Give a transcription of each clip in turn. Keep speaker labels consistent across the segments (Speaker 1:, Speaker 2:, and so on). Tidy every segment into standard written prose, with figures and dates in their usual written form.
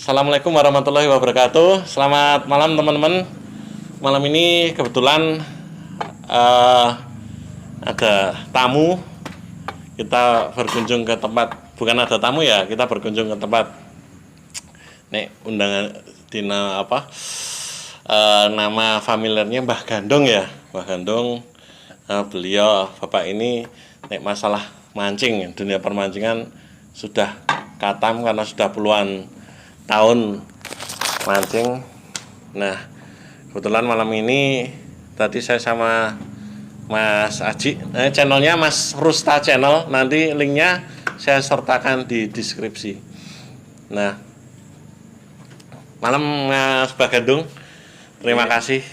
Speaker 1: Assalamualaikum warahmatullahi wabarakatuh. Selamat malam teman-teman. Malam ini kebetulan ada tamu. Kita berkunjung ke tempat, bukan ada tamu ya, kita berkunjung ke tempat. Nek undangan dina apa? Nama familiarnya Mbah Gandong ya, Mbah Gandong. Beliau bapak ini nek masalah mancing, dunia permancingan sudah katam karena sudah puluhan tahun mancing. Nah, kebetulan malam ini tadi saya sama Mas Aji, channelnya Mas Rusta Channel, nanti linknya saya sertakan di deskripsi. Nah, malam Mas Bagandung, terima kasih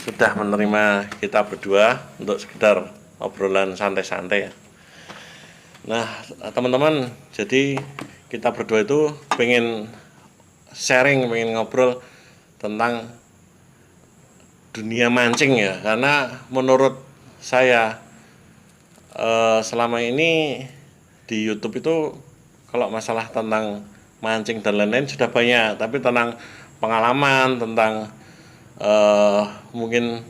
Speaker 1: sudah menerima kita berdua untuk sekedar obrolan santai-santai. Nah, teman-teman, jadi kita berdua itu pengen sharing, pengen ngobrol tentang dunia mancing ya, karena menurut saya selama ini di YouTube itu kalau masalah tentang mancing dan lain-lain sudah banyak, tapi tentang pengalaman, tentang mungkin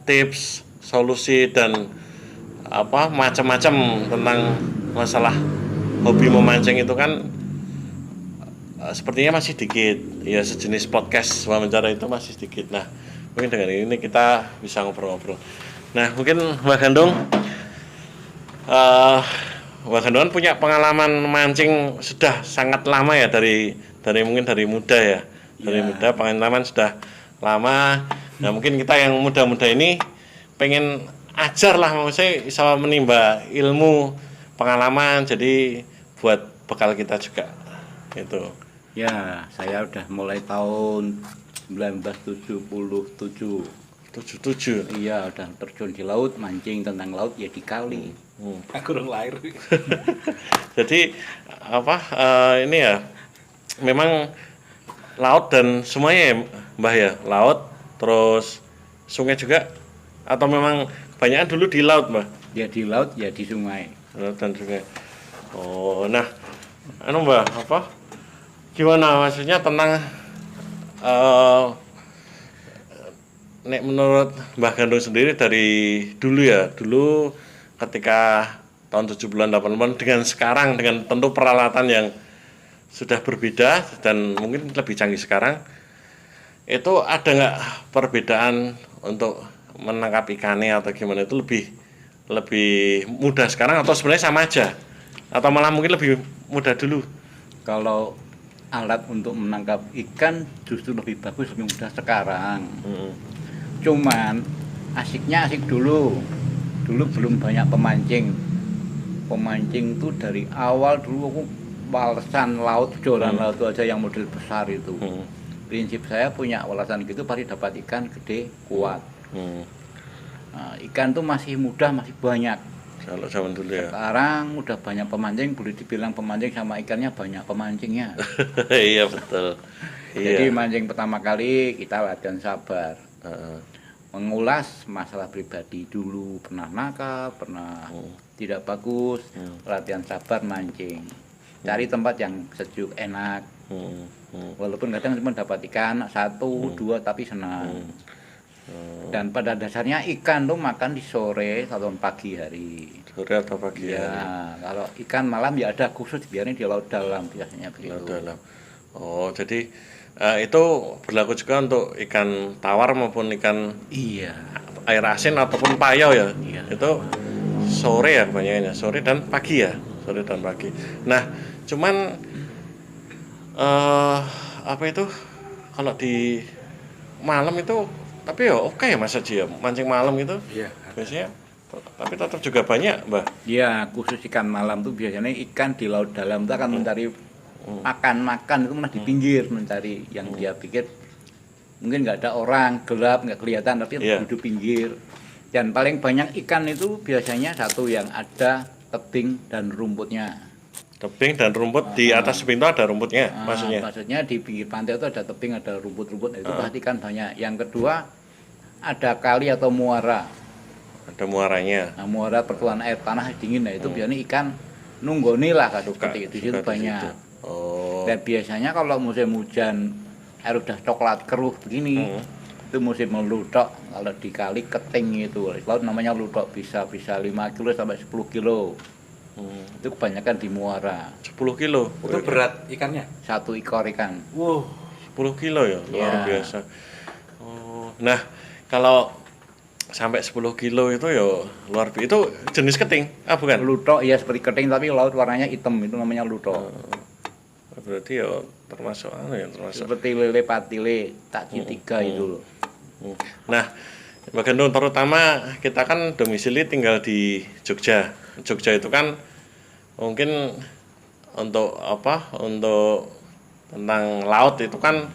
Speaker 1: tips, solusi dan macam-macam tentang masalah hobi memancing itu kan sepertinya masih dikit ya, sejenis podcast wawancara itu masih sedikit. Nah, mungkin dengan ini kita bisa ngobrol-ngobrol. Nah, mungkin Mbak Gandung Mbak Gandung punya pengalaman mancing sudah sangat lama ya, dari mungkin dari muda ya, dari muda pengalaman sudah lama. Nah, mungkin kita yang muda-muda ini pengen ajar lah, maksudnya bisa menimba ilmu pengalaman, jadi buat bekal kita juga itu.
Speaker 2: Ya, saya udah mulai tahun 1977.
Speaker 1: 77.
Speaker 2: Iya, udah terjun di laut, mancing tentang laut ya di kali. Aku udah lahir.
Speaker 1: Jadi ini ya memang laut dan semuanya ya Mbah ya, laut terus sungai juga, atau memang kebanyakan dulu di laut Mbah?
Speaker 2: Ya di laut, ya di sungai.
Speaker 1: Laut dan sungai. Oh, nah, Mbah, gimana maksudnya tentang nek menurut Mbah Gandung sendiri dari dulu ya, dulu ketika tahun 70-an 80-an dengan sekarang, dengan tentu peralatan yang sudah berbeda dan mungkin lebih canggih sekarang, itu ada nggak perbedaan untuk menangkap ikannya atau gimana, itu lebih mudah sekarang atau sebenarnya sama aja, atau malah mungkin lebih mudah dulu?
Speaker 2: Kalau alat untuk menangkap ikan justru lebih bagus, lebih mudah sekarang. Cuman asiknya asik dulu belum banyak pemancing tuh dari awal. Dulu aku walesan laut, joran laut aja yang model besar itu. Prinsip saya punya walesan gitu pasti dapat ikan gede kuat. Nah, ikan tuh masih mudah, masih banyak
Speaker 1: Kalau zaman dulu ya.
Speaker 2: Sekarang udah banyak pemancing, boleh dibilang pemancing sama ikannya banyak pemancingnya.
Speaker 1: Iya betul.
Speaker 2: Jadi
Speaker 1: Iya.
Speaker 2: mancing pertama kali kita latihan sabar, mengulas masalah pribadi dulu, pernah nakal, pernah tidak bagus, latihan sabar mancing, cari tempat yang sejuk enak, walaupun kadang cuma dapat ikan 1, 2 tapi senang. Dan pada dasarnya ikan tuh makan di sore atau pagi hari.
Speaker 1: Sore atau pagi
Speaker 2: Ya,
Speaker 1: hari.
Speaker 2: kalau ikan malam ya ada khusus biarin di laut dalam biasanya begitu.
Speaker 1: Laut dalam. Oh, jadi itu berlaku juga untuk ikan tawar maupun ikan
Speaker 2: Iya.
Speaker 1: air asin ataupun payau ya.
Speaker 2: Iya.
Speaker 1: Itu sore ya kebanyakannya, sore dan pagi ya, sore dan pagi. Nah, cuman kalau di malam itu, tapi ya oke ya Mas Haji ya, mancing malam itu
Speaker 2: Iya.
Speaker 1: biasanya, tapi tetap juga banyak Mbah.
Speaker 2: Ya, khusus ikan malam tuh biasanya ikan di laut dalam itu akan mencari makan itu malah di pinggir mencari yang dia pikir mungkin nggak ada orang, gelap, nggak kelihatan, tapi duduk pinggir. Dan paling banyak ikan itu biasanya satu yang ada tebing dan rumputnya.
Speaker 1: Tebing dan rumput, di atas tebing itu ada rumputnya, maksudnya.
Speaker 2: Maksudnya di pinggir pantai itu ada tebing, ada rumput-rumput, itu pasti ikan banyak. Yang kedua ada kali atau muara.
Speaker 1: Ada muaranya.
Speaker 2: Nah, muara pertukaran air tanah dingin, nah itu biasanya ikan nunggoni lah, seperti itu. Di situ banyak.
Speaker 1: Oh.
Speaker 2: Dan biasanya kalau musim hujan air udah coklat keruh begini, itu musim melutok. Kalau di kali keting itu, laut namanya lutok, bisa 5 kilo sampai 10 kilo. Itu kebanyakan di muara.
Speaker 1: 10 kilo.
Speaker 3: Itu berat ikannya?
Speaker 2: 1 ekor ikan.
Speaker 1: Wow, 10 kilo ya, luar
Speaker 2: Ya.
Speaker 1: biasa. Oh, nah kalau sampai 10 kilo itu ya luar biasa. Itu jenis keting? Ah bukan?
Speaker 2: Lutok ya seperti keting tapi laut warnanya hitam, itu namanya lutok.
Speaker 1: Berarti ya termasuk termasuk.
Speaker 2: Seperti lele patile takji 3 itu loh.
Speaker 1: Nah, Mbak Gendung, terutama kita kan domisili tinggal di Jogja. Jogja itu kan mungkin untuk apa? Untuk tentang laut itu kan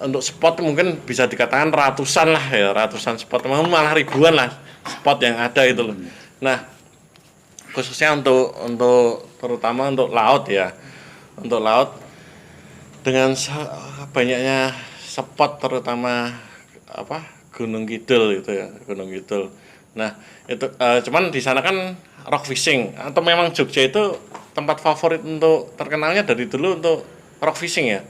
Speaker 1: untuk spot mungkin bisa dikatakan ratusan lah ya, ratusan spot, malah ribuan lah spot yang ada itu loh. Nah, khususnya untuk terutama untuk laut ya. Untuk laut dengan banyaknya spot terutama apa Gunung Kidul gitu ya, Gunung Kidul. Nah itu cuman di sana kan rock fishing, atau memang Jogja itu tempat favorit untuk terkenalnya dari dulu untuk rock fishing ya?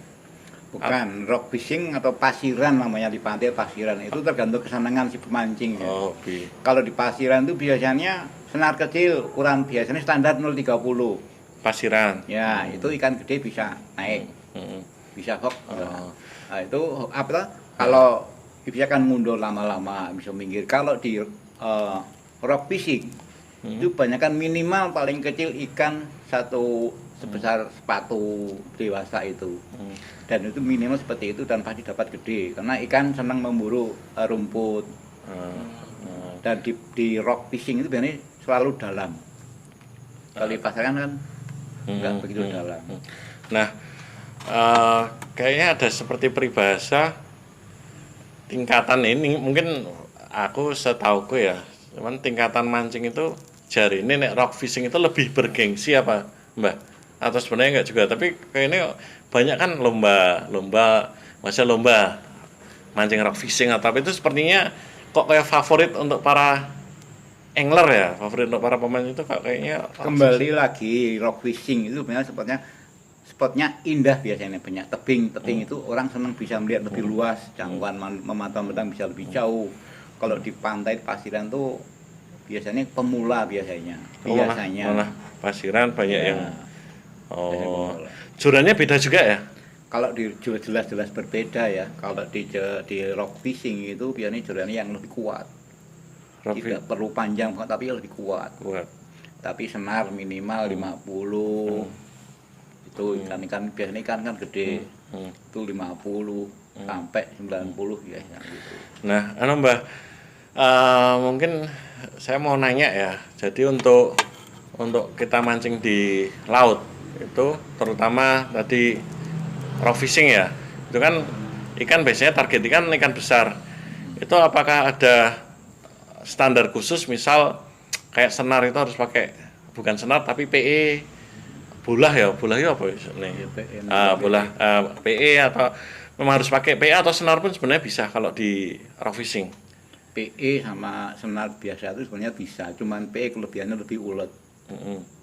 Speaker 2: Bukan, rock fishing atau pasiran namanya di pantai, pasiran itu tergantung kesenangan si pemancing ya.
Speaker 1: Oh,
Speaker 2: Kalau di pasiran itu biasanya senar kecil, ukuran biasanya standar 0,30.
Speaker 1: pasiran.
Speaker 2: Ya, itu ikan gede bisa naik, bisa hook. Nah, itu apa? Kalau bisa kan mundur lama-lama, bisa minggir. Kalau di rock fishing itu banyakkan minimal paling kecil ikan satu sebesar sepatu dewasa itu. Dan itu minimal seperti itu dan pasti dapat gede karena ikan senang memburu rumput. Dan di rock fishing itu biasanya selalu dalam. Kalau di pasaran kan enggak begitu dalam.
Speaker 1: Nah, kayaknya ada seperti peribahasa tingkatan ini, mungkin aku setauku ya, cuman tingkatan mancing itu jari ini nek rock fishing itu lebih bergengsi apa Mbak? Atau sebenarnya enggak juga, tapi kayaknya banyak kan lomba mancing rock fishing atau apa itu sepertinya kok kayak favorit untuk para angler ya, favorit untuk para pemain itu kayaknya
Speaker 2: Kembali lagi rock fishing itu sebenarnya spotnya indah, biasanya banyak tebing itu orang senang bisa melihat lebih luas, jangkauan memantau bisa lebih jauh. Kalau di pantai pasiran tuh biasanya pemula biasanya
Speaker 1: malah pasiran banyak
Speaker 2: Ya,
Speaker 1: yang
Speaker 2: pemula.
Speaker 1: jurannya beda juga ya.
Speaker 2: Kalau di jelas berbeda ya. Kalau di rock fishing itu biasanya jurannya yang lebih kuat. Tidak perlu panjang tapi lebih kuat. Tapi senar minimal 50. Itu ikan biasanya ikan kan gede. Itu 50 sampai 90 ya gitu.
Speaker 1: Nah, Mbak, mungkin saya mau nanya ya. Jadi untuk kita mancing di laut itu terutama tadi rock fishing ya. Itu kan ikan biasanya target ikan besar. Itu apakah ada standar khusus, misal kayak senar itu harus pakai bukan senar tapi PE bolah ya apa nih bolah PE atau memang harus pakai PE atau senar pun sebenarnya bisa kalau di rock fishing?
Speaker 2: PE sama senar biasa itu sebenarnya bisa, cuman PE kelebihannya lebih ulet.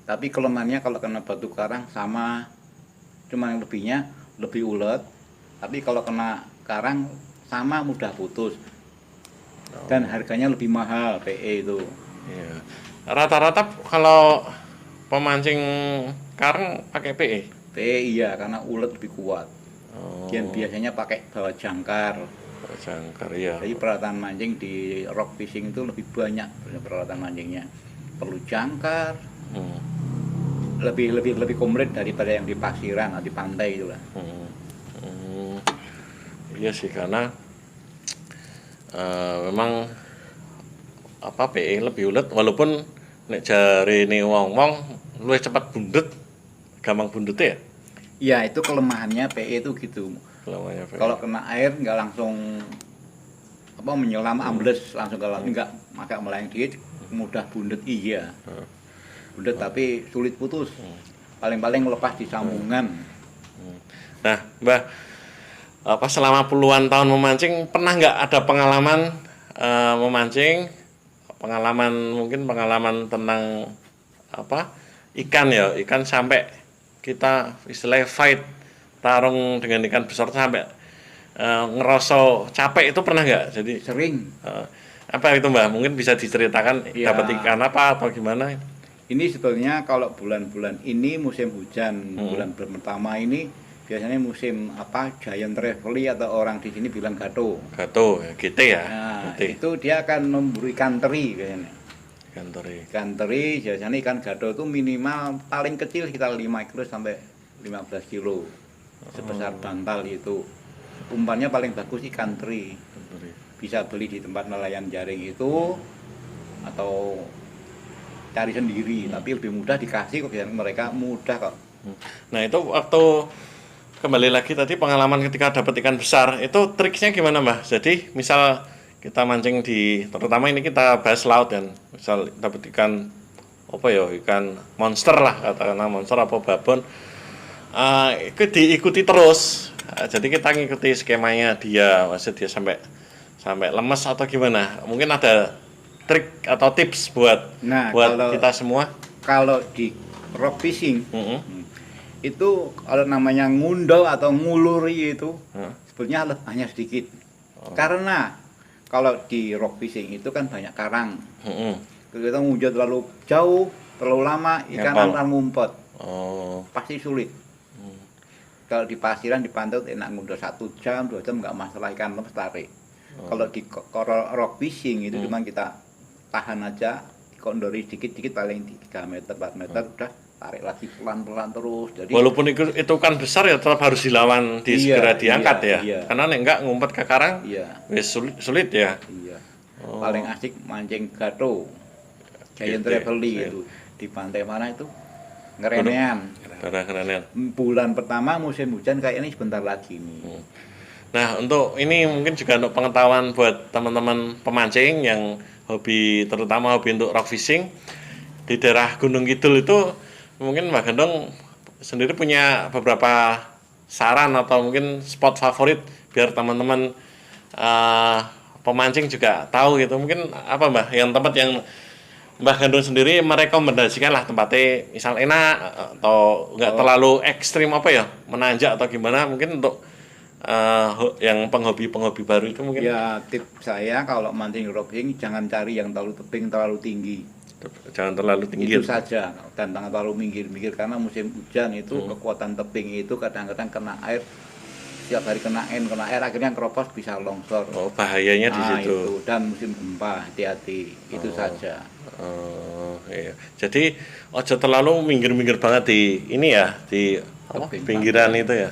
Speaker 2: Tapi kelemahannya kalau kena batu karang sama, cuman yang lebihnya lebih ulet. Tapi kalau kena karang sama mudah putus. Dan harganya lebih mahal PE itu.
Speaker 1: Iya. Rata-rata kalau pemancing karang pakai PE?
Speaker 2: PE iya, karena ulet lebih kuat. Dan biasanya pakai bawa jangkar.
Speaker 1: Jangkar ya.
Speaker 2: Jadi peralatan mancing di rock fishing itu lebih banyak peralatan mancingnya. Perlu jangkar. Lebih komplit daripada yang di pasiran atau di pantai itu lah.
Speaker 1: Iya sih, karena memang apa PE lebih ulet, walaupun nek jari ini wong-wong luwih cepat bundet, gampang bundet ya.
Speaker 2: Iya, itu kelemahannya PE itu gitu.
Speaker 1: Kelemahannya PE.
Speaker 2: Kalau kena air nggak langsung menyelam ambles langsung ke laut, nggak, maka melayang dikit mudah bundet iya. Bundet tapi sulit putus. Paling-paling lepas di sambungan.
Speaker 1: Nah, Mbah, selama puluhan tahun memancing pernah nggak ada pengalaman memancing, pengalaman tentang ikan sampai kita istilahnya fight tarung dengan ikan besar sampai ngerasa capek itu pernah nggak? Jadi
Speaker 2: Sering.
Speaker 1: apa itu Mbah? Mungkin bisa diceritakan
Speaker 2: Ya.
Speaker 1: dapat ikan apa atau gimana?
Speaker 2: Ini sebetulnya kalau bulan-bulan ini musim hujan, bulan pertama ini biasanya musim apa giant trevally atau orang di sini bilang gato.
Speaker 1: Gato, GT ya.
Speaker 2: Nah,
Speaker 1: GT.
Speaker 2: itu dia akan memburu ikan teri biasanya.
Speaker 1: Ikan teri.
Speaker 2: Ikan teri biasanya ikan gato itu minimal paling kecil sekitar 5 kilo sampai 15 kilo. Sebesar bantal itu. Umpannya paling bagus ikan teri. Bisa beli di tempat nelayan jaring itu atau cari sendiri, tapi lebih mudah dikasih kok, mereka mudah kok.
Speaker 1: Nah itu waktu kembali lagi tadi pengalaman ketika dapat ikan besar itu triknya gimana Mbah? Jadi misal kita mancing terutama ini kita bahas laut kan, misal dapat ikan apa ya, ikan monster lah katakanlah, monster apa babon, itu diikuti terus. Jadi kita ngikuti skemanya dia, maksud dia sampai lemes atau gimana? Mungkin ada trik atau tips buat kita semua.
Speaker 2: Kalau di rock fishing itu kalau namanya ngundau atau nguluri itu sebetulnya hanya sedikit. Karena kalau di rock fishing itu kan banyak karang. Kita ngundau terlalu jauh, terlalu lama, ikan akan ngumpet. Pasti sulit. Kalau di pasiran, di pantai enak ngundau 1 jam, 2 jam nggak masalah, ikan lemes tarik. Kalau di rock fishing itu cuma kita tahan aja, kondori dikit-dikit paling 3 meter, 4 meter, udah tarik lagi pelan-pelan terus. Jadi
Speaker 1: walaupun itu kan besar ya tetap harus dilawan, segera diangkat ya.
Speaker 2: Iya.
Speaker 1: Karena enggak ngumpet ke karang, sulit ya.
Speaker 2: Iya. Paling asik mancing gato, giant trevally itu di pantai mana itu ngerenean. Bulan pertama musim hujan kayak ini sebentar lagi nih.
Speaker 1: Nah untuk ini mungkin juga untuk pengetahuan buat teman-teman pemancing yang terutama hobi untuk rock fishing di daerah Gunung Kidul itu, mungkin Mbak Gandong sendiri punya beberapa saran atau mungkin spot favorit biar teman-teman pemancing juga tahu gitu. Mungkin apa Mbak, yang tempat yang Mbak Gandong sendiri merekomendasikan lah tempatnya, misal enak atau enggak terlalu ekstrim apa ya, menanjak atau gimana, mungkin untuk yang penghobi baru itu mungkin.
Speaker 2: Ya, tips saya kalau mancing rock fishing jangan cari yang terlalu tebing, terlalu tinggi.
Speaker 1: Jangan terlalu tinggi.
Speaker 2: Itu saja, dan jangan terlalu minggir-minggir karena musim hujan itu kekuatan tebing itu kadang-kadang kena air. Setiap hari kena air akhirnya keropos bisa longsor.
Speaker 1: Oh, bahayanya di situ.
Speaker 2: Itu. Dan musim gempa, hati-hati. Itu saja.
Speaker 1: Iya. Jadi ojo terlalu minggir-minggir banget di ini ya, di pinggiran itu ya.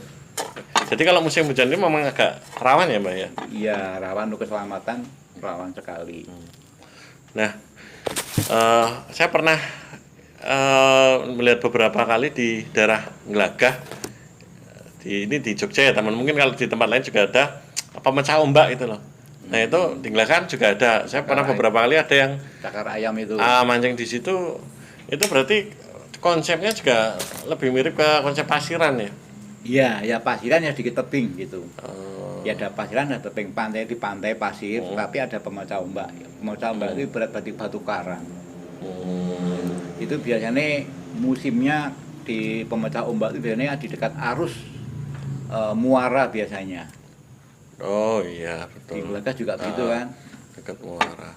Speaker 1: Jadi kalau musim hujan ini memang agak rawan ya Mbak ya?
Speaker 2: Iya, rawan untuk keselamatan, rawan sekali.
Speaker 1: Nah, saya pernah melihat beberapa kali di daerah Glagah, ini di Jogja ya teman. Mungkin kalau di tempat lain juga ada pemecah ombak itu loh. Nah itu di Glagah juga ada. Saya pernah beberapa kali ada yang
Speaker 2: cakar ayam itu.
Speaker 1: Mancing di situ. Itu berarti konsepnya juga lebih mirip ke konsep pasiran ya?
Speaker 2: Iya, ya pasiran ya sedikit tebing gitu. Ya ada pasiran, ada tebing, pantai di pantai pasir, tapi ada pemecah ombak. Pemecah ombak itu berat batu karang. Itu biasanya musimnya di pemecah ombak itu biasanya di dekat arus muara biasanya.
Speaker 1: Oh iya betul.
Speaker 2: Di Glagah juga begitu kan?
Speaker 1: Dekat muara.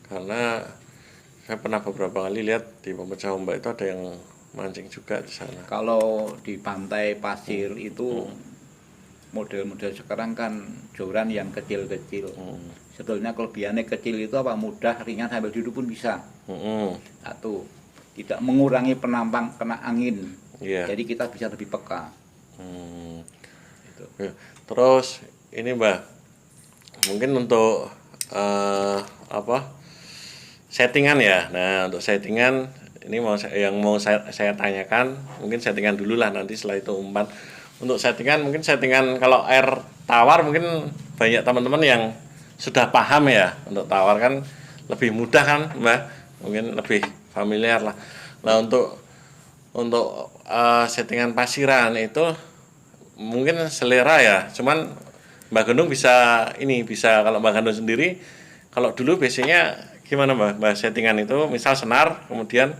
Speaker 1: Karena saya pernah beberapa kali lihat di pemecah ombak itu ada yang mancing juga di sana.
Speaker 2: Kalau di pantai pasir itu model-model sekarang kan joran yang kecil-kecil. Sebetulnya kelebihannya kecil itu apa, mudah, ringan, sambil duduk pun bisa. Satu, tidak mengurangi penampang kena angin. Jadi kita bisa lebih peka. Gitu.
Speaker 1: Terus ini Mbak, mungkin untuk settingan ya. Nah untuk settingan ini yang mau saya tanyakan, mungkin settingan dulu lah, nanti setelah itu umpan. Untuk settingan, mungkin settingan kalau air tawar mungkin banyak teman-teman yang sudah paham ya. Untuk tawar kan lebih mudah kan Mbak, mungkin lebih familiar lah. Nah untuk settingan pasiran itu mungkin selera ya. Cuman Mbak Gandong bisa kalau Mbak Gandong sendiri, kalau dulu biasanya gimana Mbak settingan itu, misal senar, kemudian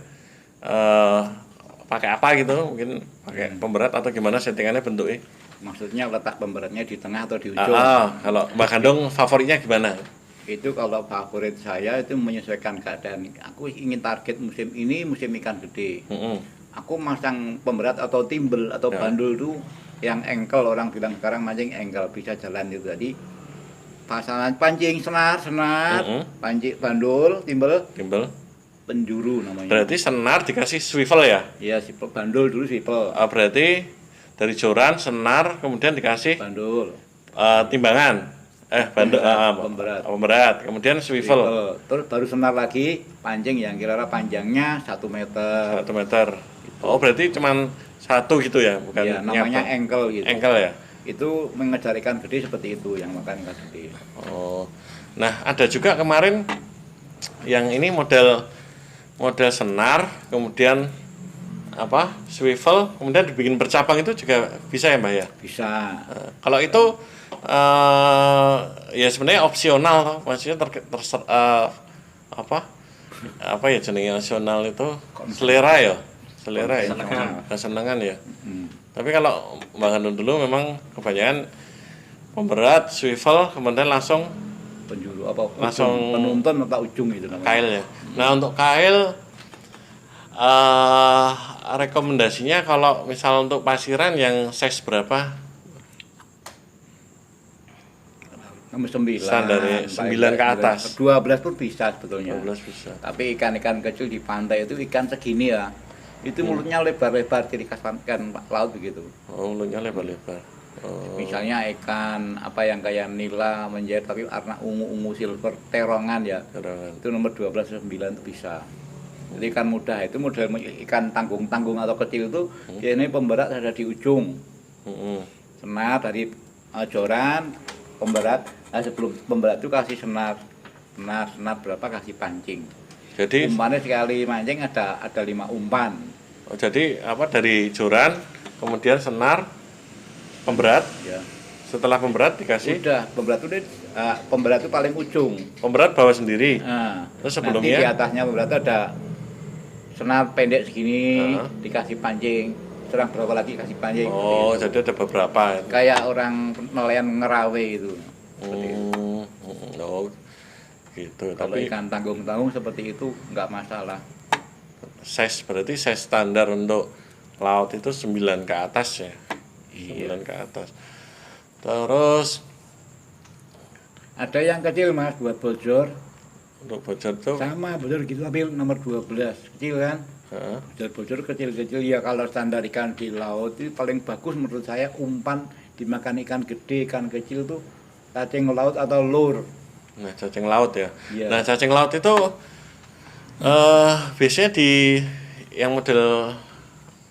Speaker 1: pakai apa gitu, mungkin pakai pemberat atau gimana settingannya bentuknya?
Speaker 2: Maksudnya letak pemberatnya di tengah atau di ujung?
Speaker 1: Kalau Mbak Gandung favoritnya gimana?
Speaker 2: Itu kalau favorit saya itu menyesuaikan keadaan. Aku ingin target musim ini musim ikan gede. Aku masang pemberat atau timbel atau bandul itu yang engkel, orang bilang sekarang mancing engkel bisa jalan itu tadi. Pasangan pancing senar, pancing bandul, timbel, penjuru namanya.
Speaker 1: Berarti senar dikasih swivel ya?
Speaker 2: Iya, swivel bandul dulu swivel.
Speaker 1: Berarti dari joran, senar, kemudian dikasih
Speaker 2: Bandul.
Speaker 1: Timbangan. Pemberat. Kemudian swivel.
Speaker 2: Terus baru senar lagi, pancing yang kira-kira panjangnya 1 meter.
Speaker 1: 1 meter. Oh, berarti cuman satu gitu ya, bukan
Speaker 2: Ya, namanya engkel gitu.
Speaker 1: Engkel ya.
Speaker 2: Itu mengejar ikan gede seperti itu yang makan ikan gede.
Speaker 1: Oh. Nah, ada juga kemarin yang ini model senar, kemudian swivel, kemudian dibikin bercabang itu juga bisa ya, Mbak ya?
Speaker 2: Bisa.
Speaker 1: Kalau itu ya sebenarnya opsional, maksudnya apa ya jenis opsional itu selera ya, kesenangan ya. Tapi kalau Mbak Hanun dulu memang kebanyakan pemberat, swivel, kemudian langsung
Speaker 2: penjuru
Speaker 1: langsung
Speaker 2: penonton atau ujung itu namanya.
Speaker 1: Kail ya. Nah, untuk kail rekomendasinya kalau misal untuk pasiran yang size berapa?
Speaker 2: Nomor 9.
Speaker 1: Standarnya 9 ke atas.
Speaker 2: 12 pun bisa sebetulnya.
Speaker 1: 12 bisa.
Speaker 2: Tapi ikan-ikan kecil di pantai itu ikan segini ya. Itu mulutnya lebar-lebar ciri khas ikan laut begitu.
Speaker 1: Oh, mulutnya lebar-lebar. Oh.
Speaker 2: Misalnya ikan yang kayak nila, menjadi tapi warna ungu-ungu silver, terongan ya.
Speaker 1: Terongan.
Speaker 2: Itu nomor 12 9 itu bisa. Jadi ikan muda itu model ikan tanggung-tanggung atau kecil itu ini pemberat ada di ujung. Senar dari joran, pemberat. Nah, sebelum pemberat itu kasih senar berapa kasih pancing.
Speaker 1: Jadi
Speaker 2: umpannya sekali mancing ada 5 umpan.
Speaker 1: Oh, jadi dari joran, kemudian senar, pemberat.
Speaker 2: Ya.
Speaker 1: Setelah pemberat dikasih.
Speaker 2: Udah, pemberat itu paling ujung.
Speaker 1: Pemberat bawa sendiri.
Speaker 2: Nah,
Speaker 1: terus sebelumnya
Speaker 2: nanti di atasnya pemberat ada senar pendek segini, dikasih pancing. Serang berapa lagi kasih pancing.
Speaker 1: Oh, jadi ada beberapa.
Speaker 2: Kayak orang nelayan ngerawe itu.
Speaker 1: Oh, gitu.
Speaker 2: Kalau
Speaker 1: Tapi
Speaker 2: ikan tanggung-tanggung seperti itu nggak masalah.
Speaker 1: Berarti size standar untuk laut itu 9 ke atas ya.
Speaker 2: Iya.
Speaker 1: 9 ke atas. Terus
Speaker 2: ada yang kecil Mas buat bocor.
Speaker 1: Untuk bocor tuh
Speaker 2: Sama bocor gitu tapi nomor 12 kecil kan. Bocor kecil-kecil ya. Kalau standar ikan di laut itu paling bagus menurut saya umpan dimakan ikan gede, ikan kecil tuh cacing laut atau lur.
Speaker 1: Nah, cacing laut ya.
Speaker 2: Iya.
Speaker 1: Nah, cacing laut itu biasanya di yang model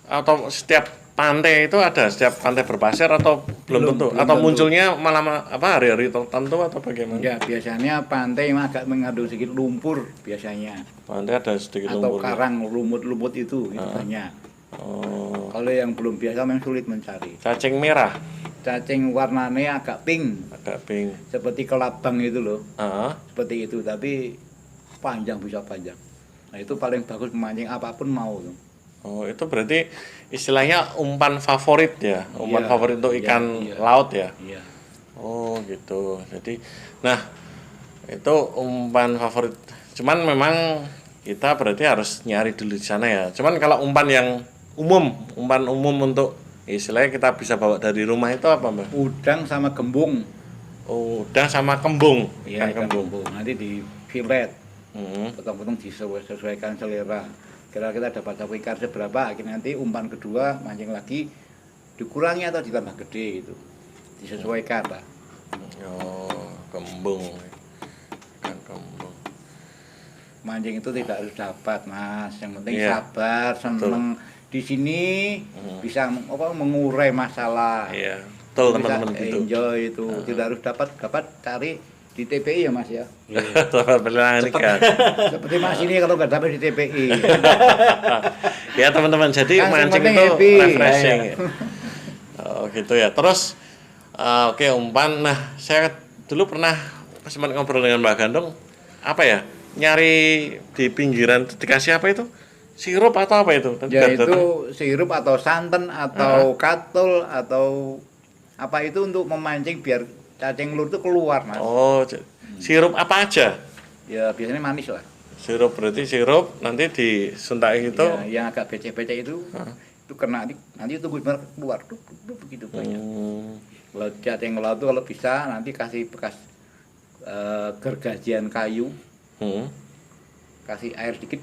Speaker 1: atau setiap pantai itu ada, setiap pantai berpasir atau belum tentu, atau
Speaker 2: tentu.
Speaker 1: munculnya malam hari-hari tertentu atau bagaimana?
Speaker 2: Ya, biasanya pantai agak mengandung sedikit lumpur biasanya.
Speaker 1: Pantai ada sedikit
Speaker 2: Atau
Speaker 1: lumpurnya.
Speaker 2: karang lumut-lumut itu banyak.
Speaker 1: Oh.
Speaker 2: Kalau yang belum biasa memang sulit mencari.
Speaker 1: Cacing merah,
Speaker 2: Cacing warnanya agak pink,
Speaker 1: agak pink.
Speaker 2: seperti kelabang itu loh.
Speaker 1: Ah,
Speaker 2: Seperti itu, tapi bisa panjang. Nah, itu paling bagus memancing apapun mau tuh.
Speaker 1: oh, itu berarti istilahnya umpan favorit ya, umpan
Speaker 2: Iya,
Speaker 1: favorit untuk ikan
Speaker 2: iya.
Speaker 1: laut ya.
Speaker 2: Iya.
Speaker 1: Oh gitu. Jadi, nah itu umpan favorit. Cuman memang kita berarti harus nyari dulu di sana ya. Cuman kalau umpan umum untuk istilahnya kita bisa bawa dari rumah itu apa, Mbak?
Speaker 2: Udang sama gembung.
Speaker 1: Oh, udang sama kembung.
Speaker 2: Iya,
Speaker 1: Ikan
Speaker 2: ikan gembung. Nanti di fillet, potong-potong disesuaikan selera. Kira-kira dapat satu ikan seberapa, nanti umpan kedua mancing lagi dikurangi atau ditambah gede gitu. Disesuaikan lah.
Speaker 1: Oh, kembung. Ikan kembung.
Speaker 2: Mancing itu tidak harus dapat, Mas. Yang penting
Speaker 1: Iya.
Speaker 2: sabar, seneng. Di sini bisa mengurai masalah.
Speaker 1: Iya. Betul,
Speaker 2: Bisa
Speaker 1: teman-teman gitu.
Speaker 2: enjoy itu. Tidak harus dapat cari di TPI ya, Mas ya.
Speaker 1: Tempat pelelangan ikan.
Speaker 2: Seperti Mas ini kalau nggak dapat di TPI.
Speaker 1: Ya, teman-teman. Jadi
Speaker 2: Kan
Speaker 1: mancing
Speaker 2: penting
Speaker 1: itu
Speaker 2: happy.
Speaker 1: refreshing.
Speaker 2: Ya, ya.
Speaker 1: Oh, gitu ya. Terus oke, umpan. Nah, saya dulu pernah sempat ngobrol dengan Mbak Gandung, apa ya? Nyari di pinggiran dikasih apa itu? sirup atau apa itu?
Speaker 2: Ya itu sirup atau santan atau katul atau apa itu untuk memancing biar cacing telur itu keluar, Mas.
Speaker 1: Oh, sirup apa aja?
Speaker 2: Ya biasanya manis lah.
Speaker 1: Sirup berarti sirup nanti disuntai itu.
Speaker 2: Ya, yang agak becek-becek itu kena nanti tunggu benar keluar begitu banyak. Kalau cacing telur itu kalau bisa nanti kasih bekas gergajian kayu, kasih air sedikit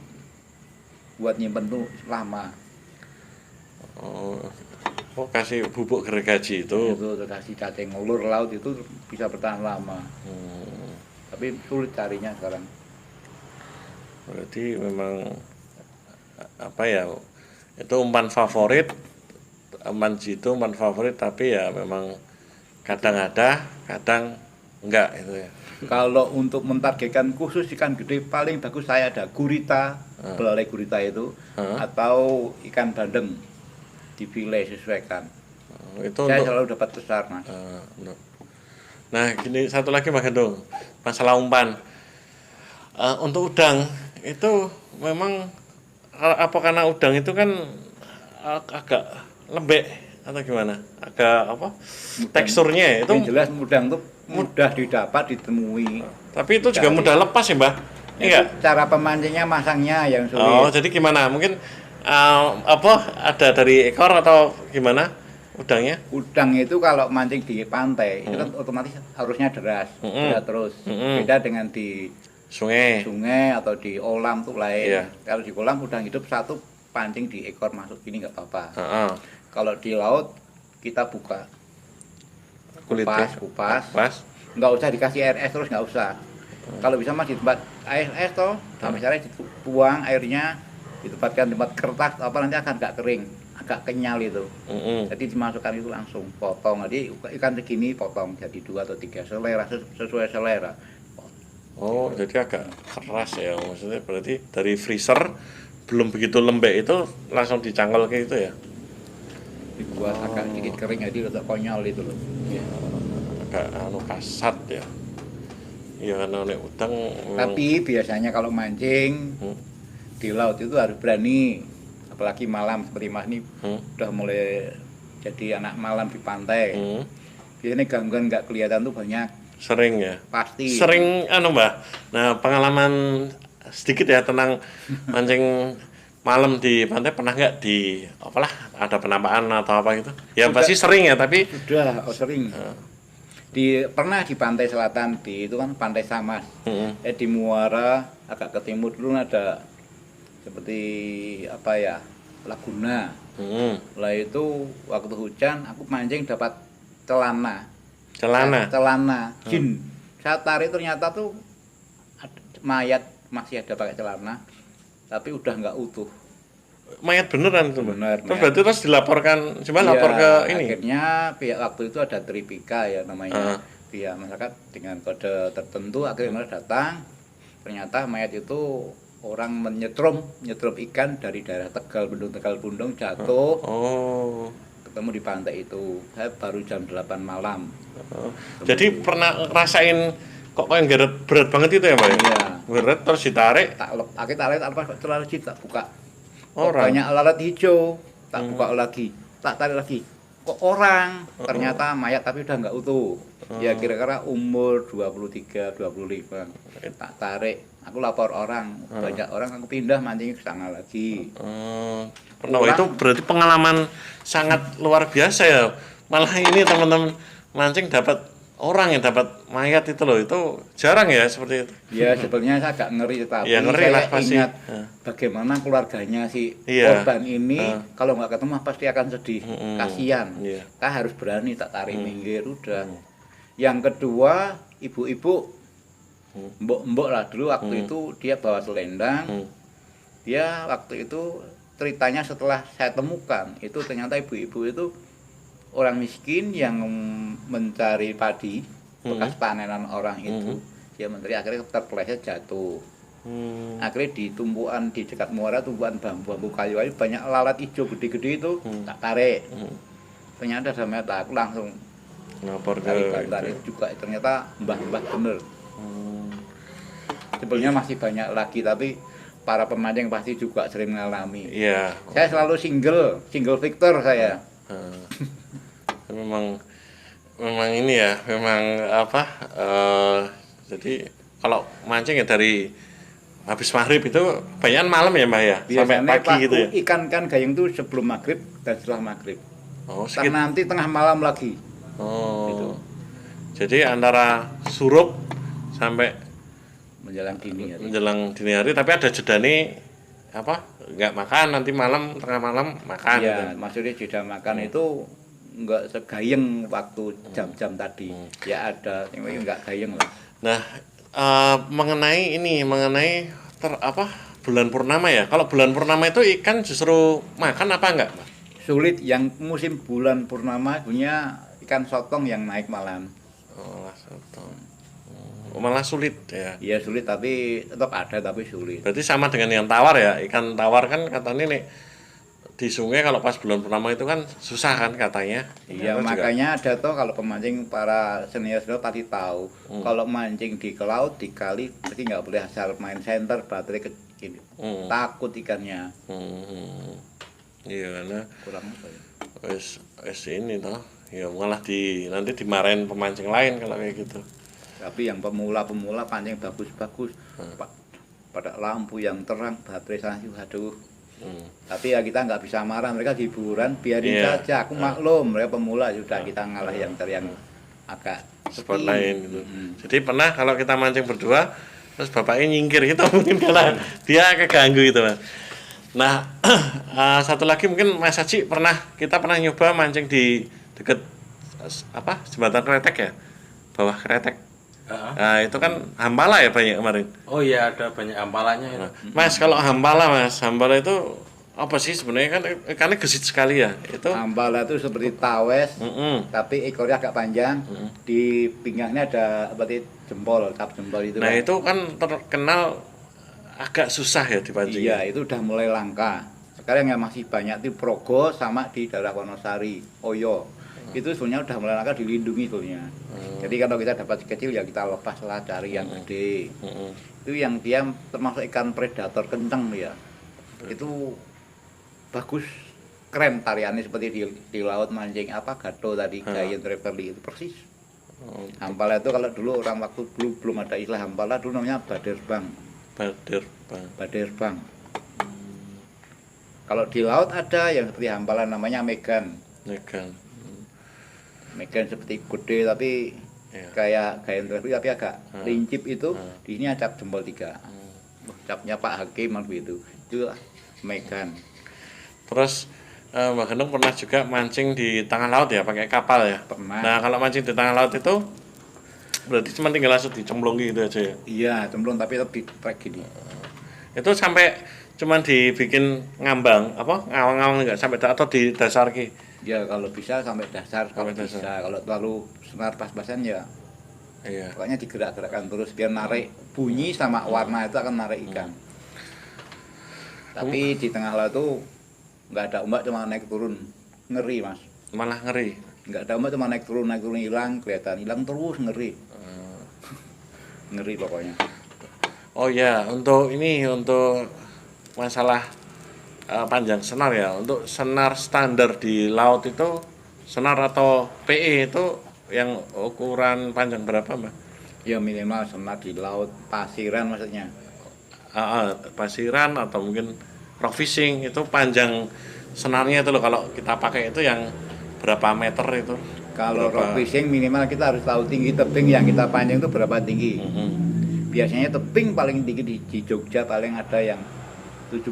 Speaker 2: buat nyimpen tuh lama.
Speaker 1: Oh, kasih bubuk gergaji itu.
Speaker 2: Itu kasih cacing telur laut itu bisa bertahan lama. Tapi sulit carinya sekarang.
Speaker 1: Berarti memang apa ya? Itu umpan favorit, umpan jitu umpan favorit, tapi ya memang kadang ada, kadang enggak itu ya.
Speaker 2: Kalau untuk mentargetkan khusus ikan gede paling bagus saya ada gurita, belalai gurita itu, atau ikan bandeng dipilih sesuaikan.
Speaker 1: Itu
Speaker 2: Saya
Speaker 1: untuk,
Speaker 2: selalu dapat besar, Mas.
Speaker 1: nah gini satu lagi Mas Gendong, masalah umpan. Untuk udang itu memang apa karena udang itu kan agak lembek atau gimana? Agak apa? Teksturnya itu.
Speaker 2: Yang jelas udang itu mudah didapat, ditemui.
Speaker 1: Tapi itu juga mudah lepas ya, Mbah? Iya.
Speaker 2: Cara pemancingnya, masangnya yang sulit.
Speaker 1: Oh, jadi gimana? Mungkin apa ada dari ekor atau gimana udangnya?
Speaker 2: Udang itu kalau mancing di pantai itu kan otomatis harusnya deras, deras terus. Beda dengan di
Speaker 1: Sungai.
Speaker 2: atau di kolam tuh lain.
Speaker 1: Iya.
Speaker 2: Kalau di kolam udang hidup satu pancing di ekor masuk gini nggak apa-apa.
Speaker 1: Heeh.
Speaker 2: Kalau di laut kita buka
Speaker 1: Kulitnya.
Speaker 2: kupas, nggak usah dikasih air es terus, nggak usah. Kalau bisa mah di tempat air es toh, sampai caranya dibuang airnya, ditempatkan tempat kertas apa nanti akan nggak kering, agak kenyal itu. Jadi dimasukkan itu langsung potong. Jadi ikan segini potong jadi 2 atau 3 selera sesuai selera.
Speaker 1: Oh, jadi agak keras ya, maksudnya berarti dari freezer belum begitu lembek itu langsung dicangkol kayak gitu ya?
Speaker 2: Dibuat agak sedikit kering jadi agak konyol itu loh.
Speaker 1: Agak kasat ya. Iya karena nek udang
Speaker 2: Tapi biasanya kalau mancing di laut itu harus berani, apalagi malam seperti Mas ini udah mulai jadi anak malam di pantai. Biasanya gangguan nggak kelihatan tuh banyak.
Speaker 1: Sering ya?
Speaker 2: Pasti.
Speaker 1: Sering Mbah. Nah, pengalaman sedikit ya tentang mancing malam di pantai, pernah nggak di apalah ada penampakan atau apa gitu? Ya
Speaker 2: Sudah,
Speaker 1: pasti sering ya, tapi
Speaker 2: sudah sering. Pernah di pantai selatan itu kan pantai Samas. Di Muara agak ke timur dulu ada seperti apa ya, Laguna. Lah itu waktu hujan aku mancing dapat celana jin. Saya tarik ternyata tuh mayat masih ada pakai celana, tapi udah nggak utuh.
Speaker 1: mayat beneran itu, Mbak?
Speaker 2: Bener,
Speaker 1: Terus berarti terus dilaporkan, coba lapor ke ini?
Speaker 2: Akhirnya pihak waktu itu ada Tripika ya namanya, pihak masyarakat dengan kode tertentu akhirnya datang. Ternyata mayat itu orang nyetrum ikan dari daerah Tegal Bundung jatuh. Ketemu di pantai itu. Saya baru jam 8 malam.
Speaker 1: Jadi pernah rasain kok yang berat banget itu ya, Mbak?
Speaker 2: Iya.
Speaker 1: Berat terus ditarik.
Speaker 2: Tarik apa terlalu tak buka.
Speaker 1: Orang.
Speaker 2: Banyak lalat hijau. Tak buka lagi. Tak tarik lagi. Kok orang? Ternyata mayat tapi udah nggak utuh. Ya kira-kira umur 23, 25. Tak tarik. Aku lapor orang. Banyak orang aku pindah mancing ke sana lagi.
Speaker 1: Nah, itu berarti pengalaman sangat luar biasa ya. Malah ini teman-teman mancing dapat orang yang dapat mayat itu loh, itu jarang ya seperti itu.
Speaker 2: Ya sebenarnya saya agak ngeri, tapi
Speaker 1: ya, ngeri
Speaker 2: saya
Speaker 1: lah, pasti.
Speaker 2: Ingat bagaimana keluarganya si korban ini kalau nggak ketemu pasti akan sedih, kasihan. Kita harus berani tak tarik minggir udah. Yang kedua ibu-ibu, mbok lah dulu waktu itu dia bawa selendang. Dia waktu itu ceritanya setelah saya temukan itu ternyata ibu-ibu itu orang miskin yang mencari padi bekas panenan orang itu. Dia mencari, akhirnya terpeleset jatuh. Akhirnya di tumpuan di dekat muara, tumpuan bambu kayu banyak lalat hijau gede-gede itu. Tak tarik. Ternyata ada mayat, aku langsung
Speaker 1: lapor ke
Speaker 2: tarik juga, ternyata mbah-mbah bener. Sebenarnya masih banyak lagi, tapi para pemancing pasti juga sering mengalami.
Speaker 1: Iya.
Speaker 2: Saya selalu single victor saya.
Speaker 1: Memang ini ya, memang apa? Jadi kalau mancing ya dari habis maghrib itu banyak malam ya Mbak ya, sampai
Speaker 2: Biasanya
Speaker 1: pagi gitu ya.
Speaker 2: ikan kan gayung itu sebelum maghrib dan setelah maghrib.
Speaker 1: Oh,
Speaker 2: Nanti tengah malam lagi.
Speaker 1: Oh.
Speaker 2: Gitu.
Speaker 1: Jadi antara surup sampai
Speaker 2: Menjelang
Speaker 1: dini hari, tapi ada jeda nih apa? Nggak makan, nanti malam tengah malam makan
Speaker 2: Iya,
Speaker 1: gitu.
Speaker 2: maksudnya jeda makan itu enggak segayeng waktu jam-jam tadi. Ya ada, yang enggak gayeng lah.
Speaker 1: Nah, mengenai bulan purnama ya. Kalau bulan purnama itu ikan justru makan apa enggak, Mas?
Speaker 2: Sulit yang musim bulan purnama punya ikan sotong yang naik malam.
Speaker 1: Oh, sotong. Malah sulit ya.
Speaker 2: Iya sulit tapi tetap ada tapi sulit.
Speaker 1: Berarti sama dengan yang tawar ya. Ikan tawar kan katanya nih di sungai kalau pas bulan purnama itu kan susah kan katanya.
Speaker 2: Iya
Speaker 1: Ternyata
Speaker 2: makanya ada tuh kalau pemancing para senior pasti tahu kalau mancing di laut di kali pasti nggak boleh asal main center baterai kecil. Takut ikannya.
Speaker 1: Iya karena
Speaker 2: Kurang apa ya?
Speaker 1: wes ini toh. Ya malah nanti dimarahin pemancing lain kalau kayak gitu.
Speaker 2: Tapi yang pemula pancing bagus-bagus, pada lampu yang terang, baterai sangat aduh. Tapi ya kita nggak bisa marah, mereka hiburan, biarin saja. Aku maklum, mereka pemula sudah kita ngalah yang agak
Speaker 1: spot lain gitu. Jadi pernah kalau kita mancing berdua, terus bapaknya nyingkir gitu mungkin karena dia keganggu gitu Mas. Nah, satu lagi mungkin Mas Haji kita pernah nyoba mancing di deket jembatan Kretek ya, bawah Kretek. Nah, itu kan hampala ya banyak kemarin.
Speaker 3: Oh iya, ada banyak hampalanya itu.
Speaker 1: Mas, kalau hampala itu apa sih sebenarnya kan ikannya gesit sekali ya. Itu
Speaker 2: hampala itu seperti tawes, tapi ekornya agak panjang. Di pinggangnya ada seperti jempol, cap jempol itu.
Speaker 1: Nah, itu kan terkenal agak susah ya dipancing.
Speaker 2: Iya, itu udah mulai langka. Sekarang yang masih banyak di Progo sama di daerah Wonosari, Oyo. Itu sebenarnya udah mulai langka dilindungi sebenarnya. Jadi kalau kita dapat kecil ya kita lepas lah cari yang gede. Itu yang dia termasuk ikan predator kenceng ya. Itu bagus, keren tariannya seperti di laut mancing gato tadi, giant trevally itu persis. Hampala itu kalau dulu orang waktu belum ada istilah hampala dulu namanya baderbang. Kalau di laut ada yang seperti hampala namanya megan. Megan seperti gede tapi kayak giant trevally tapi agak lincip itu. Di sini cap jempol 3. Capnya Pak Hakim begitu. Itu megan.
Speaker 1: Terus Mbak Gendong pernah juga mancing di tengah laut ya pakai kapal ya?
Speaker 2: Pernah.
Speaker 1: Nah, kalau mancing di tengah laut itu berarti cuma tinggal langsung dicemplung gitu aja ya?
Speaker 2: Iya, cemplung tapi tetap di trek gini.
Speaker 1: Itu sampai cuman dibikin ngambang ngawang-ngawang enggak sampai atau di dasar ki?
Speaker 2: Ya kalau bisa sampai dasar, kalau bisa. Kalau terlalu senar pas-pasan ya
Speaker 1: iya.
Speaker 2: pokoknya digerak-gerakkan terus biar narik bunyi sama warna itu akan narik ikan. Tapi di tengah laut itu nggak ada ombak, cuma naik turun, ngeri Mas.
Speaker 1: Malah ngeri.
Speaker 2: Nggak ada ombak, cuma naik turun hilang, kelihatan hilang terus, ngeri. Ngeri pokoknya.
Speaker 1: Oh ya, untuk masalah panjang senar ya, untuk senar standar di laut itu senar atau PE itu yang ukuran panjang berapa Mbak?
Speaker 2: Ya minimal senar di laut pasiran maksudnya.
Speaker 1: Pasiran atau mungkin rock fishing itu panjang senarnya itu loh kalau kita pakai itu yang berapa meter itu?
Speaker 2: Kalau rock fishing minimal kita harus tahu tinggi tebing yang kita pancing itu berapa tinggi. Biasanya tebing paling tinggi di Jogja paling ada yang 70,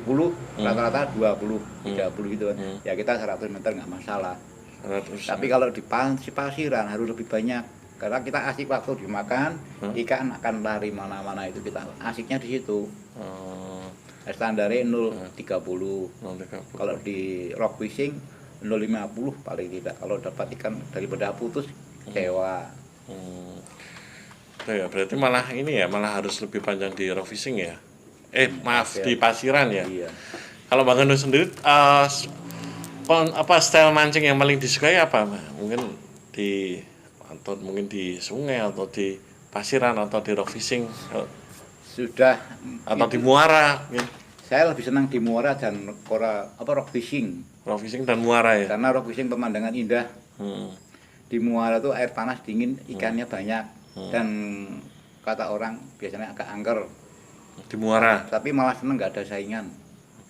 Speaker 2: rata-rata 20, 30 gitu kan. Ya kita 100 meter nggak masalah.
Speaker 1: 100.
Speaker 2: Tapi kalau di pasiran harus lebih banyak. Karena kita asik waktu dimakan, ikan akan lari mana-mana itu kita asiknya di situ. Standarnya 0,30. Kalau di rock fishing 0,50 paling tidak. Kalau dapat ikan daripada putus kecewa.
Speaker 1: Itu ya, berarti malah harus lebih panjang di rock fishing ya. Maaf di pasiran ya.
Speaker 2: Iya.
Speaker 1: Kalau Bang Gendong sendiri style mancing yang paling disukai apa? Mungkin di sungai atau di pasiran atau di rock fishing
Speaker 2: Sudah
Speaker 1: atau di muara gitu.
Speaker 2: Saya lebih senang di muara dan rock fishing.
Speaker 1: Rock fishing dan muara ya.
Speaker 2: Karena rock fishing pemandangan indah.
Speaker 1: Hmm.
Speaker 2: Di muara tuh air panas dingin, ikannya banyak. Dan kata orang biasanya agak angker.
Speaker 1: Di muara.
Speaker 2: Tapi malah seneng nggak ada saingan.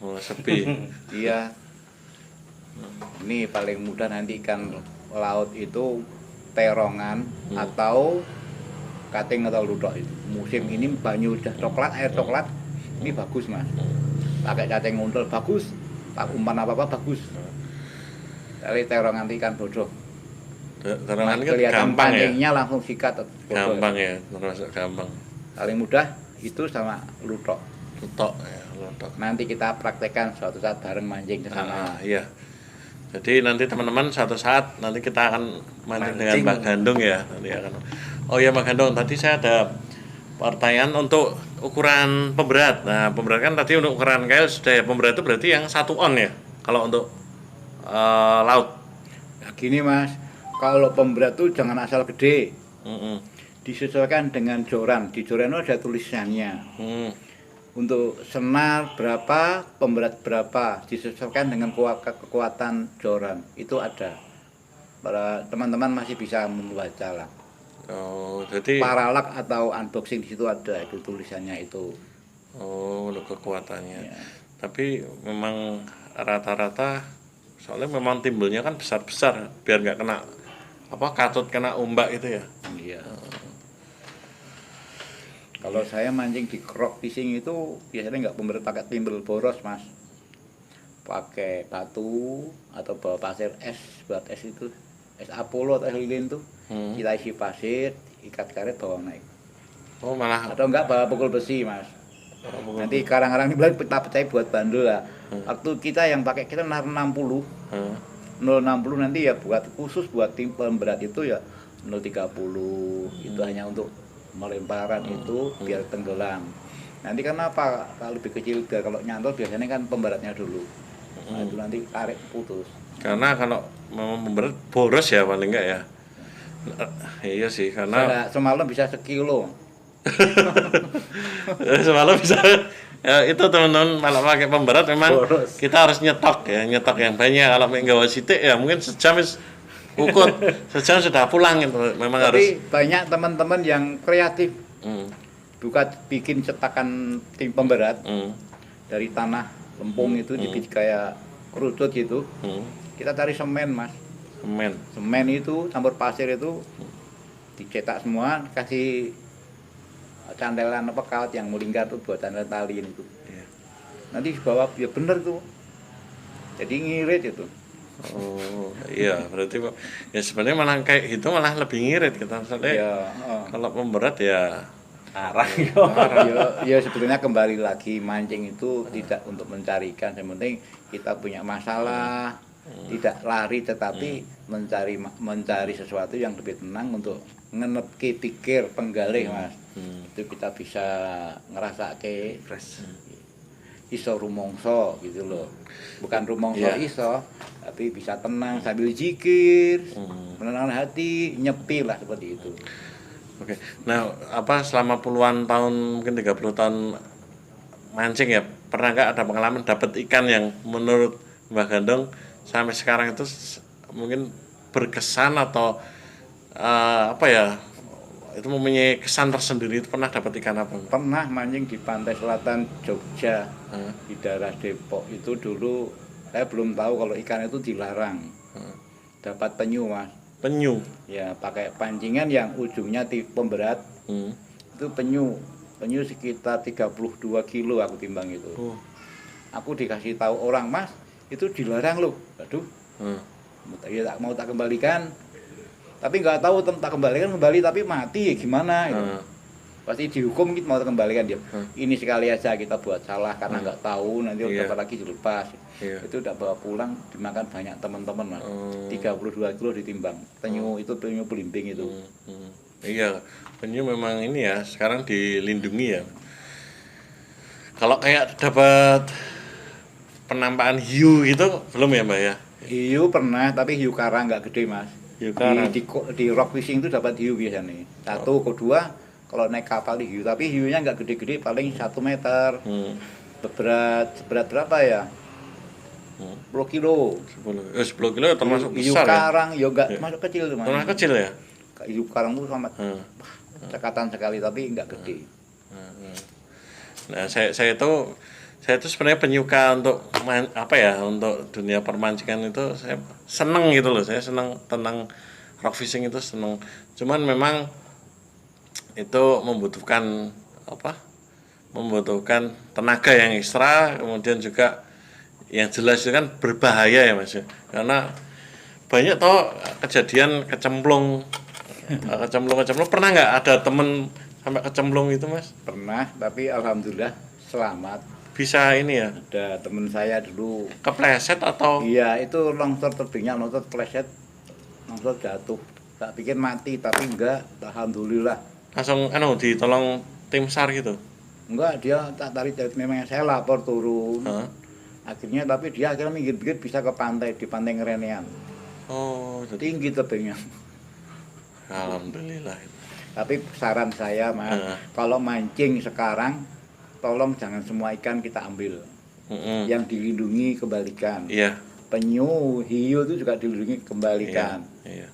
Speaker 1: Oh, sepi.
Speaker 2: Iya. Ini paling mudah nanti ikan laut itu terongan atau kating atau ludok itu. Musim ini banyu udah coklat, air coklat. Ini bagus mas. Pakai cacing nguntul bagus. Tak umpan apa bagus. Dari terongan ikan bodoh.
Speaker 1: Terongan kan
Speaker 2: Kelihatan
Speaker 1: gampang ya.
Speaker 2: pancingnya langsung sikat.
Speaker 1: Gampang ya, termasuk gampang.
Speaker 2: Paling mudah itu sama ludok.
Speaker 1: Lutok ya, lutok.
Speaker 2: Nanti kita praktekkan suatu saat bareng mancing ke sana.
Speaker 1: Iya. Jadi nanti teman-teman suatu saat nanti kita akan mancing dengan Mbak Gandung ya. Nanti akan. Oh ya Mbak Gandung, tadi saya ada pertanyaan untuk ukuran pemberat. Nah, pemberat kan tadi untuk ukuran kail sudah ya. Pemberat itu berarti yang 1 on ya. Kalau untuk laut.
Speaker 2: Nah, gini mas, kalau pemberat tuh jangan asal gede.
Speaker 1: Mm-mm.
Speaker 2: Disesuaikan dengan joran. Di joran itu ada tulisannya. Untuk senar berapa, pemberat berapa, disesuaikan dengan kekuatan joran. Itu ada. Para teman-teman masih bisa membaca lah.
Speaker 1: Oh, jadi
Speaker 2: Paralak atau unboxing di situ ada itu tulisannya itu.
Speaker 1: oh, untuk kekuatannya.
Speaker 2: Ya.
Speaker 1: Tapi memang rata-rata soalnya memang timbulnya kan besar-besar biar nggak kena katut kena ombak itu ya.
Speaker 2: Iya. Kalau saya mancing di rock fishing itu biasanya nggak pemberat pakai timbel boros mas, pakai batu atau bawa pasir es buat es itu es Apollo atau es lilin tuh kita isi pasir, ikat karet bawa naik.
Speaker 1: Oh malah
Speaker 2: Atau enggak bawa pukul besi mas. Nanti karang-karang ini bilang kita percaya buat bandul lah. Waktu kita yang pakai kita 60 060 nanti ya buat khusus buat tim pemberat itu ya 030 itu hanya untuk melemparan itu biar tenggelam. Nanti kenapa kalau lebih kecil biar kalau nyantol biasanya kan pemberatnya dulu. Nah, itu nanti tarik putus.
Speaker 1: karena kalau memang pemberat boros ya paling enggak ya. Iya sih karena
Speaker 2: Semalam bisa sekilo.
Speaker 1: semalam bisa ya, itu teman-teman malah pakai pemberat memang
Speaker 2: Boros.
Speaker 1: kita harus nyetok yang banyak. Kalau nggak sitik ya mungkin sejam ukut sejam sudah pulang itu memang harus.
Speaker 2: Tapi banyak teman-teman yang kreatif
Speaker 1: Hmm,
Speaker 2: bikin cetakan tim pemberat dari tanah lempung itu dibikin kayak kerucut gitu. Kita cari semen mas. Semen itu campur pasir itu dicetak semua, kasih candelan kawat yang melingkar tuh buat candelan tali itu. Nanti di bawah ya bener tuh. Jadi ngirit itu.
Speaker 1: Oh iya berarti ya sebenarnya malah kayak gitu malah lebih ngirit kita misalnya
Speaker 2: Ya,
Speaker 1: kalau pemberat ya
Speaker 3: Arang
Speaker 2: ya sebetulnya kembali lagi mancing itu tidak untuk mencarikan, yang penting kita punya masalah, tidak lari tetapi mencari sesuatu yang lebih tenang untuk ngenepke pikir penggalih mas. Itu kita bisa ngerasa ke iso rumongso gitu loh, bukan rumongso iso tapi bisa tenang sambil zikir, menenangkan hati, nyepi lah seperti itu.
Speaker 1: Oke. Nah, selama puluhan tahun mungkin 30 tahun mancing ya, pernah nggak ada pengalaman dapat ikan yang menurut Mbah Gandong sampai sekarang itu mungkin berkesan atau itu mempunyai kesan tersendiri, itu pernah dapat ikan apa?
Speaker 2: Pernah mancing di pantai selatan Jogja, di daerah Depok itu dulu saya belum tahu kalau ikan itu dilarang. Dapat penyu mas.
Speaker 1: Penyu.
Speaker 2: Ya pakai pancingan yang ujungnya pemberat. Itu penyu sekitar 32 kilo aku timbang itu. Aku dikasih tahu orang mas, itu dilarang loh. Aduh. Ya mau tak kembalikan. Tapi nggak tahu tak kembalikan tapi mati ya gimana gitu. Pasti dihukum kita mau kembalikan dia. Ini sekali aja kita buat salah karena nggak tahu, nanti dapat lagi dilepas. Itu udah bawa pulang dimakan banyak teman-teman mas. 32 kilo ditimbang. Penyu itu penyu belimbing itu.
Speaker 1: Iya, penyu memang ini ya sekarang dilindungi ya. Kalau kayak dapat penampakan hiu gitu belum ya mbak ya?
Speaker 2: Hiu pernah tapi hiu karang nggak gede mas.
Speaker 1: Hiu karang.
Speaker 2: Di rock fishing itu dapat hiu biasanya. Satu, kedua kalau naik kapal di hiu, tapi hiunya nggak gede-gede, paling 1 meter. Berat berapa ya? 10 kilo.
Speaker 1: 10 kilo termasuk
Speaker 2: Hiu
Speaker 1: besar ya?
Speaker 2: karang, ya enggak
Speaker 1: Ya.
Speaker 2: termasuk kecil tuh, Mas.
Speaker 1: Termasuk kecil ya?
Speaker 2: Hiu karang tuh sama
Speaker 1: Hmm.
Speaker 2: cekatan sekali tapi enggak gede.
Speaker 1: Nah, saya itu sebenarnya penyuka untuk untuk dunia permancingan itu saya seneng gitu loh. Saya seneng tentang rock fishing itu seneng. Cuman memang itu membutuhkan membutuhkan tenaga yang ekstra, kemudian juga yang jelas itu kan berbahaya ya Mas ya. Karena banyak toh kejadian kecemplung pernah nggak ada temen sampai kecemplung itu Mas?
Speaker 2: Pernah, tapi alhamdulillah selamat.
Speaker 1: Bisa ini ya,
Speaker 2: Ada temen saya dulu,
Speaker 1: kepleset atau
Speaker 2: iya itu longsor tebingnya, longsor pleset, longsor jatuh. Tak pikir mati, tapi enggak, alhamdulillah.
Speaker 1: langsung ditolong tim SAR gitu?
Speaker 2: Enggak, dia tak tarik memang saya lapor turun.
Speaker 1: Hah?
Speaker 2: Akhirnya tapi dia akhirnya minggir-minggir bisa ke pantai, di pantai Ngerenean.
Speaker 1: Oh, jadi
Speaker 2: Tinggi tebingnya.
Speaker 1: alhamdulillah.
Speaker 2: Tapi saran saya Mas, kalau mancing sekarang tolong jangan semua ikan kita ambil.
Speaker 1: Mm-mm.
Speaker 2: Yang dilindungi kembalikan.
Speaker 1: Iya,
Speaker 2: Penyu, hiu itu juga dilindungi kembalikan.
Speaker 1: iya.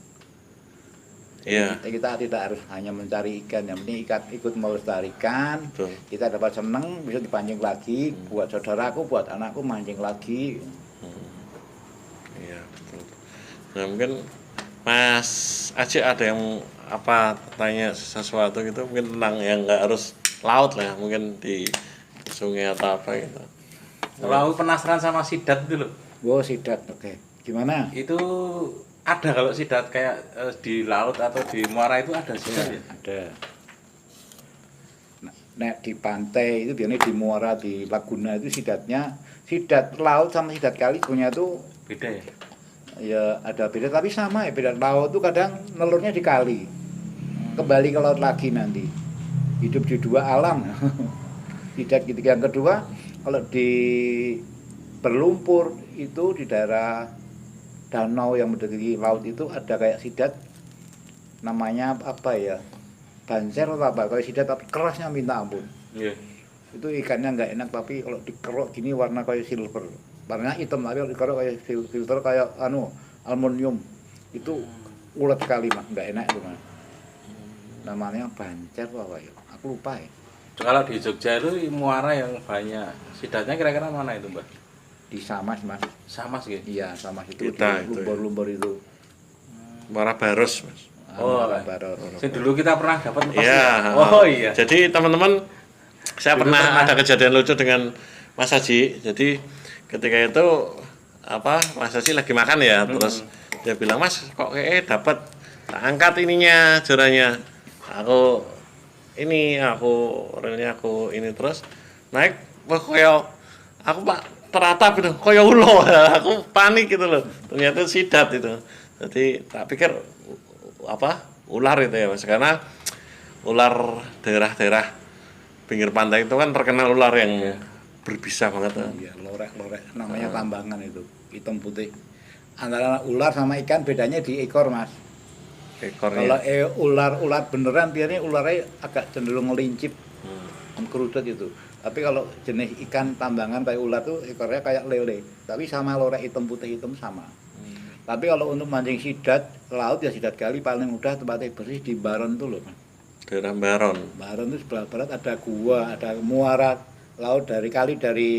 Speaker 1: Iya,
Speaker 2: Kita tidak harus hanya mencari ikan, yang penting ikan ikut melestarikan.
Speaker 1: betul.
Speaker 2: Kita dapat seneng, bisa dipancing lagi. Buat saudaraku, buat anakku mancing lagi.
Speaker 1: Iya, betul. Nah, mungkin Mas Aji ada yang tanya sesuatu gitu, mungkin tentang yang nggak harus laut lah, mungkin di sungai atau apa gitu.
Speaker 3: Kalau aku penasaran sama sidat itu loh.
Speaker 2: Wow, sidat, oke. Gimana?
Speaker 3: Itu ada kalau sidat kayak di laut atau di muara itu ada sidat ya?
Speaker 2: Ada. Nah, di pantai itu biasanya di muara, di Laguna itu sidat laut sama sidat kali punya itu
Speaker 3: Beda ya?
Speaker 2: ya ada beda tapi sama ya. Beda laut itu kadang nelurnya di kali. Kembali ke laut lagi nanti. Hidup di dua alam. Sidat gitu. Yang kedua, kalau di berlumpur itu di daerah danau yang mendekati laut itu ada kayak sidat namanya apa ya? Banser atau apa? Kalau sidat tapi kerasnya minta ampun.
Speaker 3: Iya.
Speaker 2: Itu ikannya nggak enak tapi kalau dikerok gini warna kayak silver. Warnanya hitam tapi kalau dikerok kayak silver kayak aluminium. Itu ulet sekali mah, nggak enak itu mah. Namanya banser apa ya? Aku lupa ya.
Speaker 3: Kalau di Jogja itu muara yang banyak sidatnya kira-kira mana itu Mbak?
Speaker 2: Di Samas mas.
Speaker 3: Samas gitu?
Speaker 2: Iya Samas itu
Speaker 1: Kita
Speaker 2: di
Speaker 1: itu ya.
Speaker 2: lumpur-lumpur itu.
Speaker 1: Muara Baros, Mas.
Speaker 3: Oh,
Speaker 2: Baros.
Speaker 3: Yang dulu kita pernah dapat lepas
Speaker 1: Iya.
Speaker 3: ya? Oh iya.
Speaker 1: Jadi teman-teman, saya
Speaker 3: Dulu
Speaker 1: pernah
Speaker 3: pernah.
Speaker 1: ada kejadian lucu dengan Mas Haji. Jadi ketika itu Mas Haji lagi makan ya, terus dia bilang, "Mas, kok kayak dapat tak angkat ininya, jorannya." Relnya aku ini terus naik, wah koyo aku Pak teratap itu, koyo ulo. Aku panik gitu loh. Ternyata sidat itu. Jadi tak pikir ular itu ya Mas, karena ular daerah-daerah pinggir pantai itu kan terkenal ular yang berbisa banget.
Speaker 2: Iya, lorek namanya tambangan itu, hitam putih. Antara ular sama ikan bedanya di ekor, Mas. Kalau
Speaker 1: Ekornya.
Speaker 2: ular beneran biasanya ularnya agak cenderung ngelincip, kerudut itu. Tapi kalau jenis ikan tambangan kayak ular tuh ekornya kayak lele. Tapi sama lorek hitam putih hitam sama. Tapi kalau untuk mancing sidat laut ya sidat kali paling mudah tempatnya bersih di Baron tuh loh, Mas.
Speaker 1: Daerah Baron.
Speaker 2: Baron itu sebelah barat ada gua, ada muara laut dari kali dari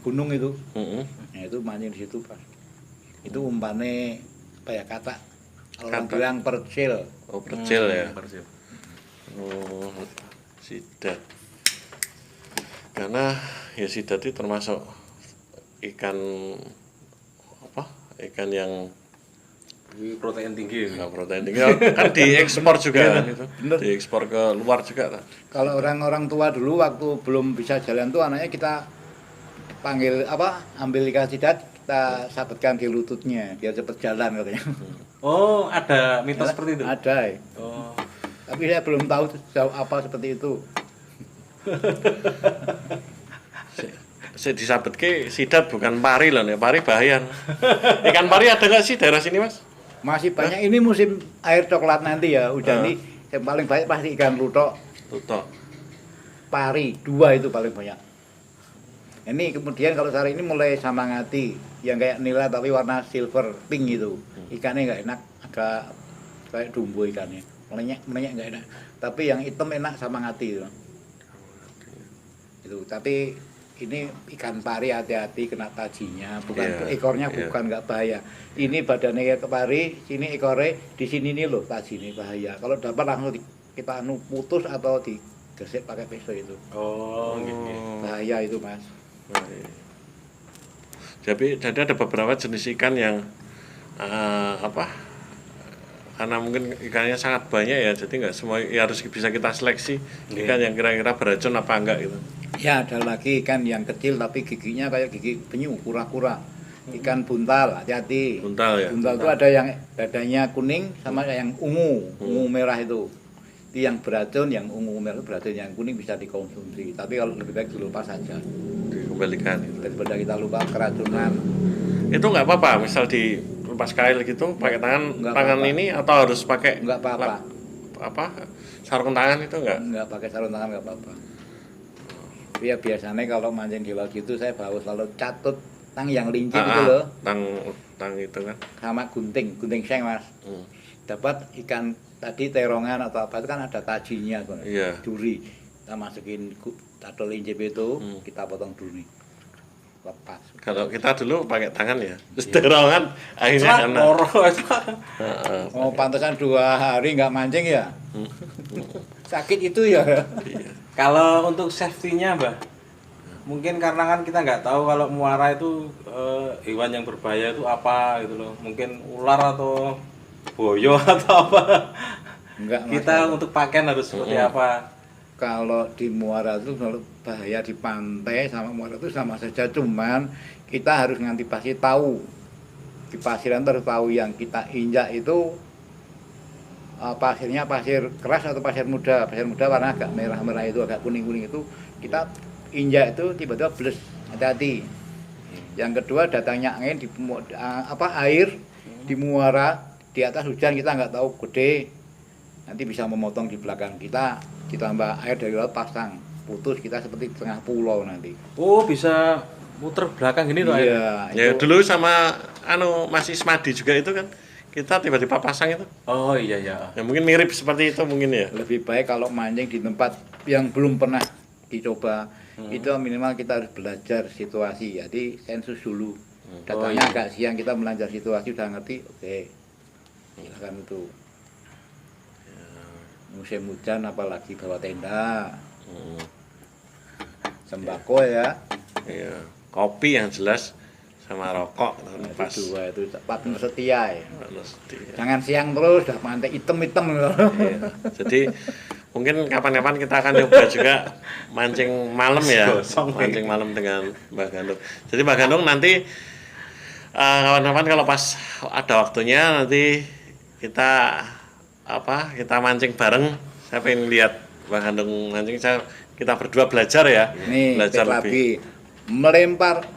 Speaker 2: gunung itu. Nah, itu mancing di situ, Pak. Itu umpannya apa ya kata orang
Speaker 1: Kata.
Speaker 2: bilang percil.
Speaker 1: Oh, percil ya.
Speaker 3: Persil.
Speaker 1: Oh, sidat. Karena ya sidat itu termasuk ikan ikan yang
Speaker 3: Ini protein tinggi ya?
Speaker 1: nggak protein tinggi, kan diekspor juga kan itu,
Speaker 2: bener.
Speaker 1: diekspor ke luar juga kan.
Speaker 2: Kalau orang-orang tua dulu waktu belum bisa jalan tuh anaknya kita panggil ambil ikan sidat kita sabetkan di lututnya biar cepet jalan katanya.
Speaker 3: Oh, ada mitos seperti itu?
Speaker 2: Ada. Ya.
Speaker 3: Oh.
Speaker 2: Tapi saya belum tahu sejauh apa seperti itu.
Speaker 1: Disabet ke sidat bukan pari loh, ya pari bahaya. Ikan pari ada nggak sih daerah sini Mas?
Speaker 2: Masih banyak ini musim air coklat nanti ya hujan nih yang paling banyak pasti ikan lutok,
Speaker 1: Tutok.
Speaker 2: pari, dua itu paling banyak. Ini kemudian kalau sekarang ini mulai samangati yang kayak nila tapi warna silver pink gitu. Ikannya nggak enak, agak kayak dumbo ikannya. Menenyek nggak enak. Tapi yang hitam enak samangati itu. Itu. Tapi ini ikan pari hati-hati kena tajinya, bukan ekornya bukan nggak bahaya. Ini badannya pari, sini ekornya, di sini nih loh taji ini bahaya. Kalau dapat langsung kita putus atau digesek pakai pisau itu.
Speaker 3: Oh, gitu.
Speaker 2: Bahaya itu mas.
Speaker 1: Jadi ada beberapa jenis ikan yang karena mungkin ikannya sangat banyak ya, jadi nggak semua ya harus bisa kita seleksi ikan yang kira-kira beracun apa enggak gitu.
Speaker 2: Ya ada lagi ikan yang kecil tapi giginya kayak gigi penyu, kura-kura. Ikan buntal, hati-hati.
Speaker 1: Buntal ya.
Speaker 2: Buntal itu ada yang dadanya kuning sama yang ungu merah itu. Itu yang beracun, yang ungu merah itu beracun, yang kuning bisa dikonsumsi. Tapi kalau lebih baik dilepas saja.
Speaker 1: Dikembalikan.
Speaker 2: Daripada kita lupa keracunan.
Speaker 1: Itu nggak apa-apa, misal dilepas kail gitu, pakai tangan
Speaker 2: apa-apa.
Speaker 1: Ini atau harus pakai
Speaker 2: Enggak apa-apa.
Speaker 1: Sarung tangan itu enggak?
Speaker 2: Enggak pakai sarung tangan enggak apa-apa. Ya biasanya kalau mancing di laut gitu saya bawa selalu catut tang yang lincip itu loh.
Speaker 1: Tang itu kan.
Speaker 2: Sama gunting seng mas. Dapat ikan tadi terongan atau apa itu kan ada tajinya kan.
Speaker 1: Iya.
Speaker 2: Duri. Kita masukin catut lincip itu, kita potong duri. Lepas.
Speaker 1: Kalau kita dulu pakai tangan ya. Terus terongan akhirnya kena.
Speaker 2: Oh pantesan 2 hari nggak mancing ya. Sakit itu ya.
Speaker 3: Kalau untuk safety-nya, Mbah, mungkin karena kan kita nggak tahu kalau muara itu hewan yang berbahaya itu apa gitu loh. Mungkin ular atau boyo atau apa.
Speaker 2: Enggak,
Speaker 3: Kita untuk pakaian harus seperti apa?
Speaker 2: Kalau di muara itu kalau bahaya di pantai sama muara itu sama saja, cuman kita harus ngantisipasi tahu. Di pasiran harus tahu yang kita injak itu pasirnya pasir keras atau pasir muda warna agak merah-merah itu agak kuning-kuning itu kita injak itu tiba-tiba bles, hati-hati. Yang kedua datangnya angin di air di muara di atas hujan kita nggak tahu gede nanti bisa memotong di belakang kita ditambah air dari laut pasang putus kita seperti di tengah pulau nanti.
Speaker 3: Oh bisa muter belakang gini tuh
Speaker 2: iya,
Speaker 1: Ya dulu sama masih Smadi juga itu kan. Kita tiba-tiba pasang itu.
Speaker 3: Oh iya.
Speaker 1: Ya mungkin mirip seperti itu mungkin ya.
Speaker 2: Lebih baik kalau mancing di tempat yang belum pernah dicoba itu minimal kita harus belajar situasi. Jadi sensus dulu. Datangnya agak siang kita belajar situasi udah ngerti. Oke. Silakan itu. Musim hujan apalagi bawa tenda. Sembako ya.
Speaker 1: Iya. Kopi yang jelas sama rokok pas.
Speaker 2: Itu dua itu partner setia ya.
Speaker 1: Setia.
Speaker 2: Jangan siang terus udah pantai hitam-hitam gitu.
Speaker 1: Iya. Jadi mungkin kapan-kapan kita akan coba juga mancing malam ya. Mancing malam dengan Mbak Gandung. Jadi Mbak Gandung nanti kawan-kawan kalau pas ada waktunya nanti kita kita mancing bareng. Saya pengen lihat Mbak Gandung mancing, kita berdua belajar ya.
Speaker 2: Nih,
Speaker 1: belajar
Speaker 2: lebih melempar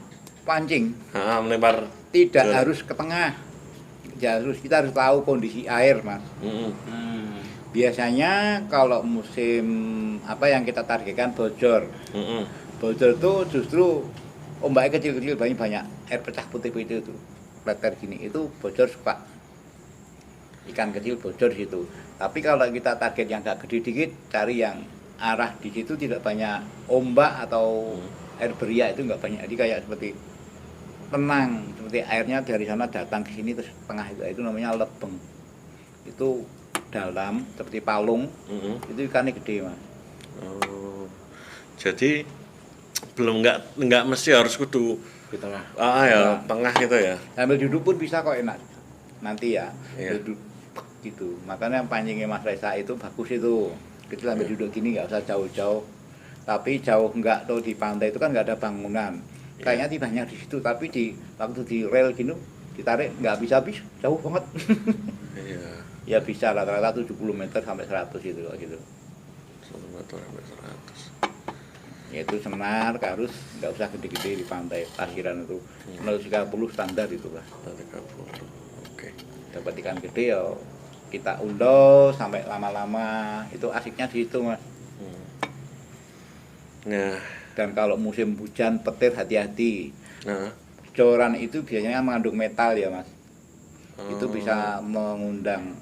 Speaker 2: pancing.
Speaker 1: Melempar
Speaker 2: Tidak harus ke tengah. Kita harus tahu kondisi air, Mas. Biasanya kalau musim yang kita targetkan bojor. Bojor itu justru ombaknya kecil-kecil banyak air pecah putih-putih itu. Letter gini itu bojor suka. Ikan kecil bojor di situ. Tapi kalau kita target yang agak gede dikit, cari yang arah di situ tidak banyak ombak atau air beria itu enggak banyak. Jadi kayak seperti tenang, seperti airnya dari sana datang ke sini terus tengah itu namanya lebeng. Itu dalam seperti palung. Itu ikannya gede, Mas.
Speaker 1: Oh. Jadi belum enggak mesti harus kudu
Speaker 3: Di tengah.
Speaker 1: Tengah gitu ya.
Speaker 2: Sambil duduk pun bisa kok enak. Nanti ya.
Speaker 1: Iya.
Speaker 2: Duduk gitu. Makanya pancingnya Mas Reza itu bagus itu. Kita sambil duduk gini nggak usah jauh-jauh. Tapi jauh enggak tuh di pantai itu kan nggak ada bangunan. Kayaknya tibanya di situ, tapi waktu di rel gini ditarik nggak bisa habis, jauh banget.
Speaker 1: Iya.
Speaker 2: Ya bisa rata-rata 70 meter sampai 100 itu gitu.
Speaker 1: 1 meter sampai 100.
Speaker 2: Yaitu senar, karus, nggak usah gede-gede di pantai parkiran itu. 030 standar itu lah.
Speaker 1: 30. Oke.
Speaker 2: Dapat ikan gede ya kita undo sampai lama-lama itu asiknya di situ, Mas.
Speaker 1: Nah,
Speaker 2: Dan kalau musim hujan petir hati-hati.
Speaker 1: Nah,
Speaker 2: Coran itu biasanya mengandung metal ya mas. Itu
Speaker 1: Oh.
Speaker 2: bisa mengundang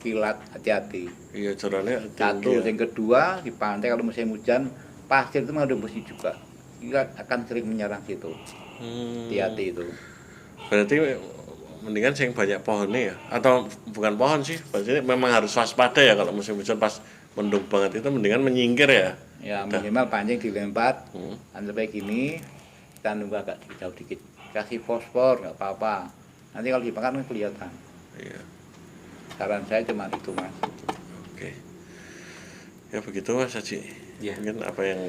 Speaker 2: kilat, hati-hati.
Speaker 1: iya corannya
Speaker 2: Satu,
Speaker 1: tinggi ya.
Speaker 2: yang kedua di pantai kalau musim hujan pasir itu mengandung besi juga. Kilat akan sering menyerang situ. Hati-hati itu.
Speaker 1: Berarti mendingan sing banyak pohonnya ya, atau bukan pohon sih, berarti memang harus waspada ya kalau musim hujan pas mendung banget itu mendingan menyingkir ya.
Speaker 2: Ya
Speaker 1: Udah.
Speaker 2: minimal pancing dilempar,
Speaker 1: Hmm.
Speaker 2: sampai gini kita nunggu agak jauh dikit. Kasih fosfor nggak apa-apa. Nanti kalau dibakar kan kelihatan.
Speaker 1: Iya,
Speaker 2: Saran saya cuma itu mas.
Speaker 1: oke. Ya begitu Mas Haji.
Speaker 3: Iya.
Speaker 1: Mungkin apa yang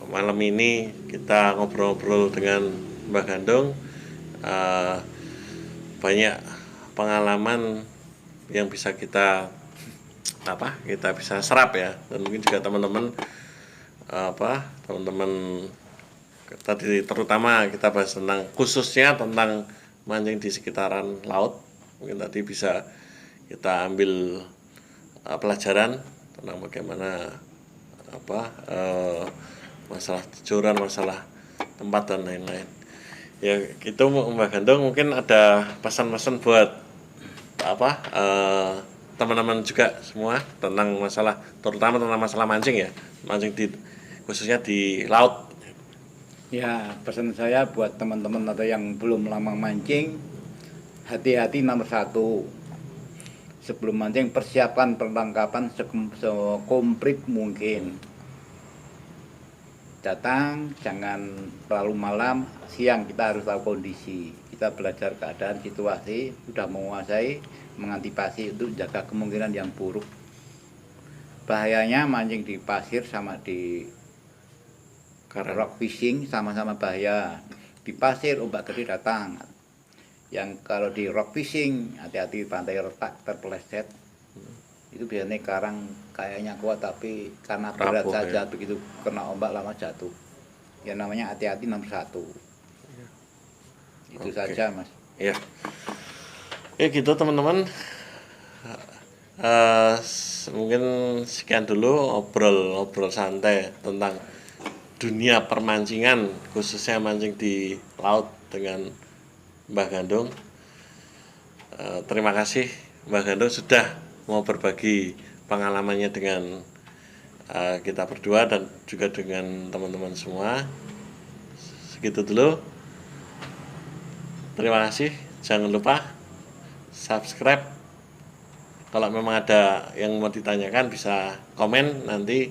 Speaker 1: malam ini kita ngobrol-ngobrol dengan Mbah Gandung, banyak pengalaman yang bisa kita bisa serap ya, dan mungkin juga teman-teman teman-teman tadi terutama kita bahas tentang khususnya tentang mancing di sekitaran laut, mungkin tadi bisa kita ambil pelajaran tentang bagaimana masalah tujuan, masalah tempat dan lain-lain. Ya itu Mbak Gandung mungkin ada pesan-pesan buat teman-teman juga semua tentang masalah, terutama tentang masalah mancing ya, mancing khususnya di laut.
Speaker 2: Ya pesan saya buat teman-teman atau yang belum lama mancing, hati-hati nomor 1. Sebelum mancing persiapkan perlengkapan sekomplit mungkin. Datang jangan terlalu malam, siang kita harus tahu kondisi. Kita belajar keadaan situasi, sudah menguasai, mengantisipasi untuk jaga kemungkinan yang buruk. Bahayanya mancing di pasir sama di rock fishing sama-sama bahaya. Di pasir ombak gede datang. Yang kalau di rock fishing hati-hati pantai retak terpeleset. Itu biasanya karang kayaknya kuat tapi karena berat
Speaker 1: Rapuh,
Speaker 2: saja
Speaker 1: ya.
Speaker 2: begitu kena ombak lama jatuh. Ya namanya hati-hati nomor 1. Itu
Speaker 1: Oke.
Speaker 2: saja mas.
Speaker 1: Ya. Ya gitu teman-teman. Mungkin sekian dulu obrol santai tentang dunia permancingan, khususnya mancing di laut dengan Mbah Gandung. Terima kasih Mbah Gandung sudah mau berbagi pengalamannya dengan kita berdua dan juga dengan teman-teman semua. Segitu dulu. Terima kasih. Jangan lupa subscribe. Kalau memang ada yang mau ditanyakan bisa komen nanti,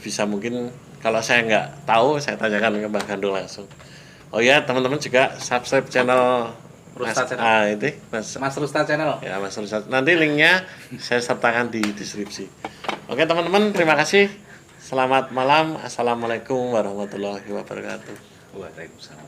Speaker 1: bisa mungkin kalau saya nggak tahu saya tanyakan ke Mbak Gandung langsung. Oh ya teman-teman juga subscribe channel
Speaker 3: Rusta Channel.
Speaker 1: itu
Speaker 3: Mas Rusta Channel.
Speaker 1: ya Mas Rusat. Nanti linknya saya sertakan di deskripsi. Oke teman-teman, terima kasih. Selamat malam. Assalamualaikum warahmatullahi wabarakatuh.
Speaker 3: Waalaikumsalam.